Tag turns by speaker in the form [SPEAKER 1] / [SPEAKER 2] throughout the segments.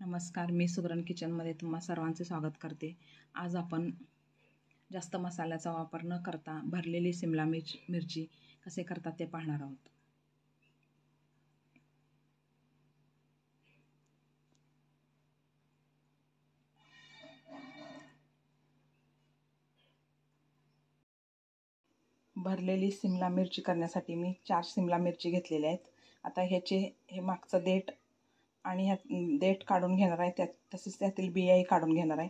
[SPEAKER 1] नमस्कार, मी सुगरण किचनमध्ये तुम्हा सर्वांचे स्वागत करते। आज आपण जास्त मसाल्याचा वापर न करता भरलेली शिमला मिरची कसे करतात ते पाहणार आहोत। भरलेली शिमला मिरची करण्यासाठी मी 4 शिमला मिरची घेतलेल्या आहेत। आता हे मागचं देठ आणि ह्या देठ काढून घेणार आहे, तसेच त्यातील बियाही काढून घेणार आहे।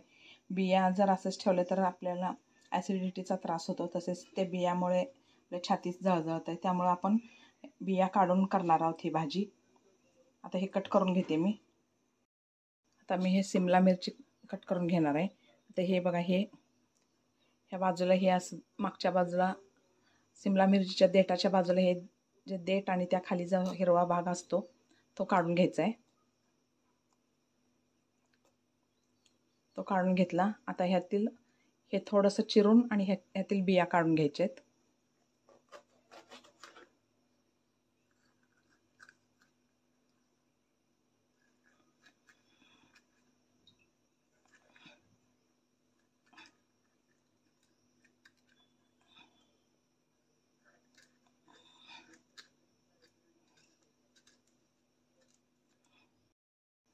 [SPEAKER 1] बिया जर असंच ठेवले तर आपल्याला ॲसिडिटीचा त्रास होतो, तसेच ते बियामुळे आपल्या छातीत जळजळत आहे, त्यामुळे आपण बिया काढून करणार आहोत ही भाजी। आता हे कट करून घेते मी। आता मी हे शिमला मिरची कट करून घेणार आहे। आता हे बघा, ह्या बाजूला हे असं मागच्या बाजूला शिमला मिरचीच्या देठाच्या बाजूला हे जे देठ आणि त्या खाली जो हिरवा भाग असतो तो काढून घ्यायचा आहे। तो काढून घेतला। आता ह्यातील हे थोडंसं चिरून आणि ह्यातील बिया काढून घ्यायचे आहेत।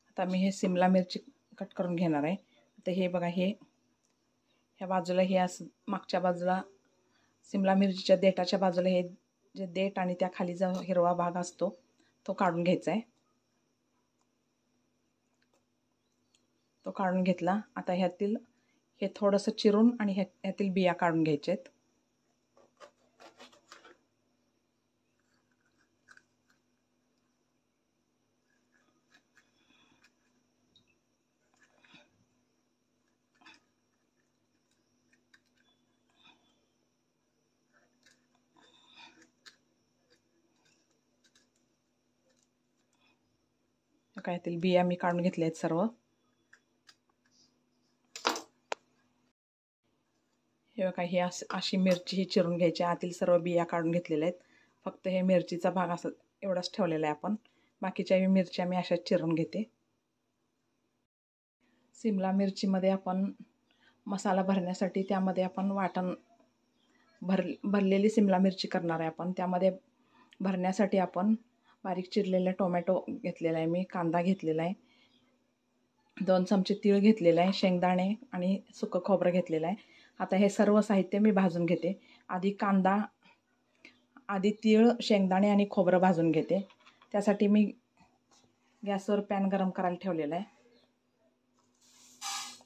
[SPEAKER 1] आता मी हे शिमला मिरची कट करून घेणार आहे। आता हे बघा, ह्या बाजूला हे असं मागच्या बाजूला शिमला मिरचीच्या देठाच्या बाजूला हे जे देठ आणि त्या खाली जो हिरवा भाग असतो तो काढून घ्यायचा आहे। तो काढून घेतला। आता ह्यातील हे थोडंसं चिरून आणि ह्यातील बिया काढून घ्यायचे आहेत। काय यातील बिया मी काढून घेतले आहेत सर्व। हे बघा, ही अशी मिरची ही चिरून घ्यायची, आतील सर्व बिया काढून घेतलेल्या आहेत। फक्त हे मिरचीचा भाग असं एवढाच ठेवलेला आहे आपण, बाकीच्या मिरच्या मी अशाच चिरून घेते। शिमला मिरचीमध्ये आपण मसाला भरण्यासाठी त्यामध्ये आपण वाटण भरलेली शिमला मिरची करणार आहे आपण। त्यामध्ये भरण्यासाठी आपण बारीक चिरलेला टोमॅटो घेतलेला आहे, मी कांदा घेतलेला आहे, 2 चमचे तीळ घेतलेला आहे, शेंगदाणे आणि सुकं खोबरं घेतलेलं आहे। आता हे सर्व साहित्य मी भाजून घेते। आधी तीळ, शेंगदाणे आणि खोबरं भाजून घेते। त्यासाठी मी गॅसवर पॅन गरम करायला ठेवलेला आहे।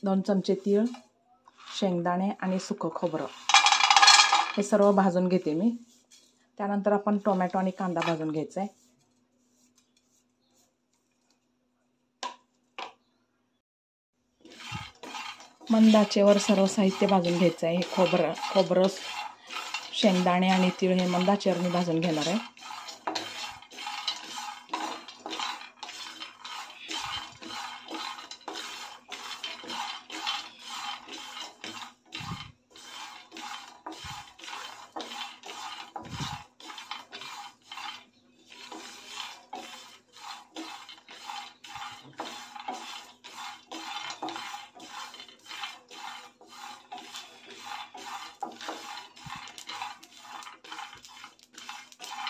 [SPEAKER 1] 2 चमचे तीळ, शेंगदाणे आणि सुकं खोबरं हे सर्व भाजून घेते मी। त्यानंतर आपण टोमॅटो आणि कांदा भाजून घ्यायचा आहे। मंद आचेवर सर्व साहित्य भाजून घ्यायचं आहे। हे खोबरं, शेंगदाणे आणि तीळ हे मंद आचेवर मी भाजून घेणार आहे।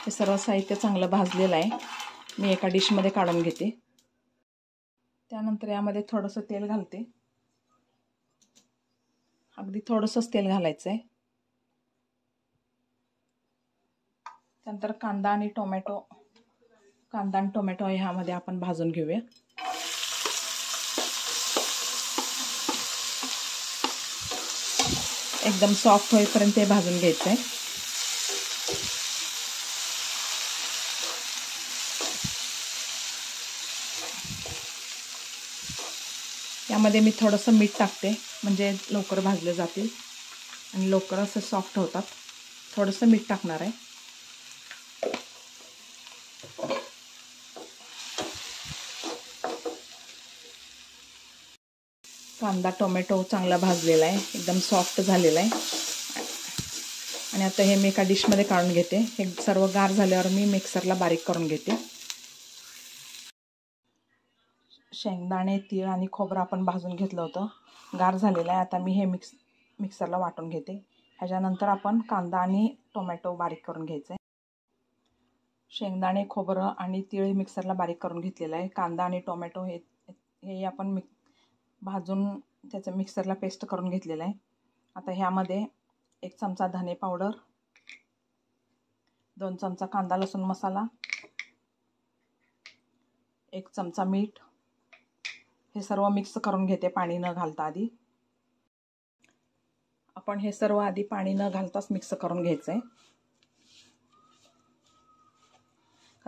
[SPEAKER 1] हे सर्व साहित्य चांगलं भाजलेलं आहे, मी एका डिशमध्ये काढून घेते। त्यानंतर यामध्ये थोडंसं तेल घालते, अगदी थोडंसंच तेल घालायचं आहे। त्यानंतर कांदा आणि टोमॅटो ह्यामध्ये आपण भाजून घेऊया। एकदम सॉफ्ट होईपर्यंत हे भाजून घ्यायचं आहे। यामध्ये मी थोडंसं मीठ टाकते, म्हणजे लवकर भाजले जातील आणि लवकर असं सॉफ्ट होतात। थोडंसं मीठ टाकणार आहे। कांदा टोमॅटो चांगला भाजलेला आहे, एकदम सॉफ्ट झालेला आहे। आणि आता हे मी एका डिशमध्ये काढून घेते। हे सर्व गार झाल्यावर मी मिक्सरला बारीक करून घेते। शेंगदाणे, तीळ आणि खोबरं आपण भाजून घेतलं होतं, गार झालेलं आहे. आता मी हे मिक्सरला वाटून घेते. ह्याच्यानंतर आपण कांदा आणि टोमॅटो बारीक करून घ्यायचं आहे. शेंगदाणे, खोबरं आणि तीळ मिक्सरला बारीक करून घेतलेलं आहे. कांदा आणि टोमॅटो हे आपण भाजून त्याचं मिक्सरला पेस्ट करून घेतलेलं आहे. आता ह्यामध्ये 1 चमचा धने पावडर, 2 चमचा कांदा लसूण मसाला, 1 चमचा मीठ, हे सर्व मिक्स करून घेते पाणी न घालता. आधी आपण हे सर्व पाणी न घालताच मिक्स करून घ्यायचं आहे.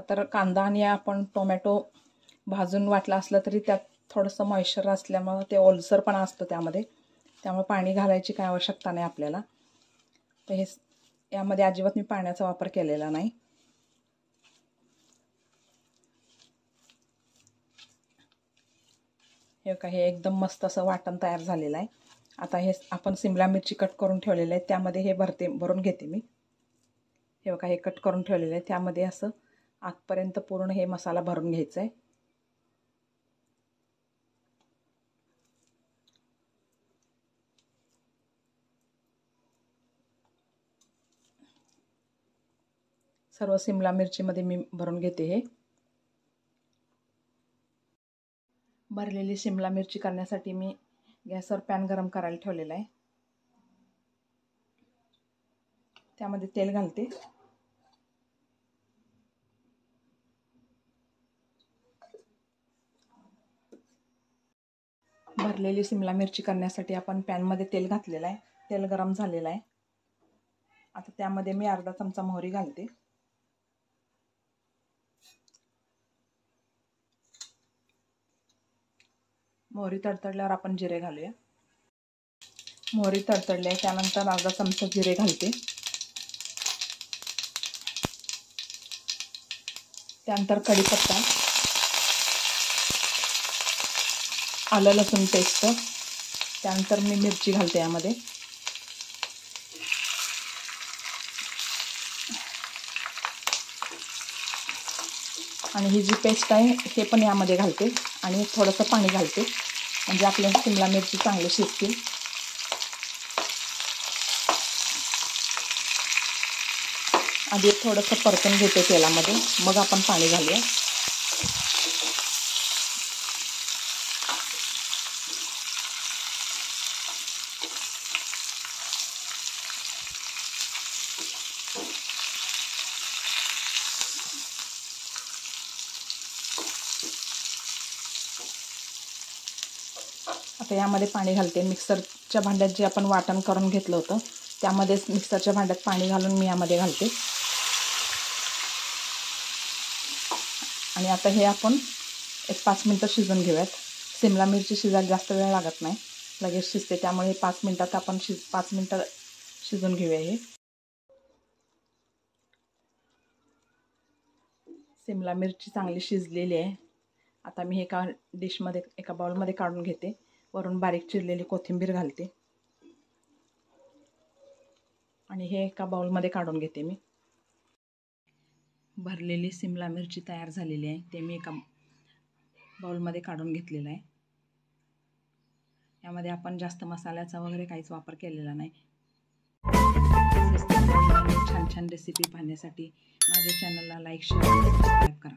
[SPEAKER 1] तर कांदा आणि आपण टोमॅटो भाजून वाटला असलं तरी त्यात थोडंसं मॉइश्चर असल्यामुळं ते ओलसरपणा असतो त्यामध्ये, त्यामुळे पाणी घालायची काय आवश्यकता नाही आपल्याला. तर यामध्ये अजिबात मी पाण्याचा वापर केलेला नाही. हे एकदम मस्त असं वाटण तयार झालेलं आहे. आता हे आपण सिमला मिरची कट करून ठेवलेले आहे त्यामध्ये हे भरून घेते मी. हे कट करून ठेवलेलं आहे त्यामध्ये असं आतपर्यंत पूर्ण हे मसाला भरून घ्यायचा आहे. सर्व सिमला मिरचीमध्ये मी भरून घेते. हे भरलेली सिमला मिरची करण्यासाठी मी गॅसवर पॅन गरम करायला ठेवलेला आहे. त्यामध्ये तेल घालते. भरलेली सिमला मिरची करण्यासाठी आपण पॅनमध्ये तेल घातलेलं आहे. तेल गरम झालेलं आहे. आता त्यामध्ये मी अर्धा चमचा मोहरी घालते. मोहरी तडतडल्यावर आपण जिरे घालूया. मोहरी तडतडली आहे त्यानंतर अर्धा चमचा जिरे घालते. त्यानंतर कढीपत्ता, आलं लसूण पेस्ट, त्यानंतर मी मिरची घालते यामध्ये. आणि ही जी पेस्ट आहे हे पण यामध्ये घालते आणि थोडंसं पाणी घालते म्हणजे आपल्या सिमला मिरची चांगली शिजतील. आधी थोडंसं परतून घेते तेलामध्ये, मग आपण पाणी घालूया. आता यामध्ये पाणी घालते. मिक्सरच्या भांड्यात जे आपण वाटण करून घेतलं होतं त्यामध्येच मिक्सरच्या भांड्यात पाणी घालून मी यामध्ये घालते. आणि आता हे आपण 5 मिनटं शिजून घेऊयात. सिमला मिरची शिजायला जास्त वेळ लागत नाही, लगेच शिजते. त्यामुळे 5 मिनटात आपण 5 मिनटं शिजून घेऊया. हे सिमला मिरची चांगली शिजलेली आहे. आता मी एका डिशमध्ये, एका बाउलमध्ये काढून घेते. वरून बारीक चिरलेली कोथिंबीर घालते आणि हे एका बाउलमध्ये काढून घेते मी. भरलेली सिमला मिरची तयार झालेली आहे, ते मी एका बाउलमध्ये काढून घेतलेलं आहे. यामध्ये आपण जास्त मसाल्याचा वगैरे काहीच वापर केलेला नाही. छान छान रेसिपी पाहण्यासाठी माझ्या चॅनलला लाईक, शेअर, सबस्क्राईब करा.